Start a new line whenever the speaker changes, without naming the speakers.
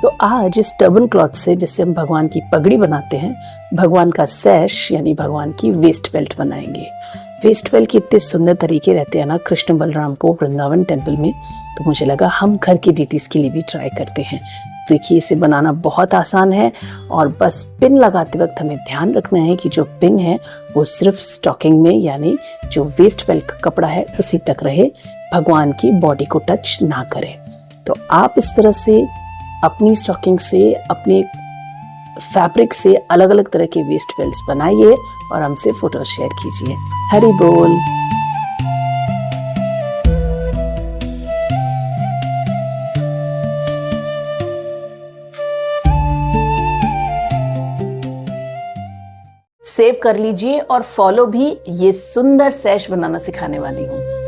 तो आज इस टर्बन क्लॉथ से, जिससे हम भगवान की पगड़ी बनाते हैं, भगवान का सैश यानी भगवान की वेस्ट बेल्ट बनाएंगे। वेस्ट बेल्ट के इतने सुंदर तरीके रहते हैं ना कृष्ण बलराम को वृंदावन टेम्पल में, तो मुझे लगा हम घर की डिटीज के लिए भी ट्राई करते हैं। देखिए, इसे बनाना बहुत आसान है और बस पिन लगाते वक्त हमें ध्यान रखना है कि जो पिन है वो सिर्फ स्टॉकिंग में यानी जो वेस्ट बेल्ट का कपड़ा है उसी तक रहे, भगवान की बॉडी को टच ना करे। तो आप इस तरह से अपनी स्टॉकिंग से, अपने फैब्रिक से अलग अलग तरह के वेस्ट बेल्ट्स बनाइए और हमसे फोटो शेयर कीजिए। हरि बोल। सेव कर लीजिए और फॉलो भी, ये सुंदर सैश बनाना सिखाने वाली हूँ।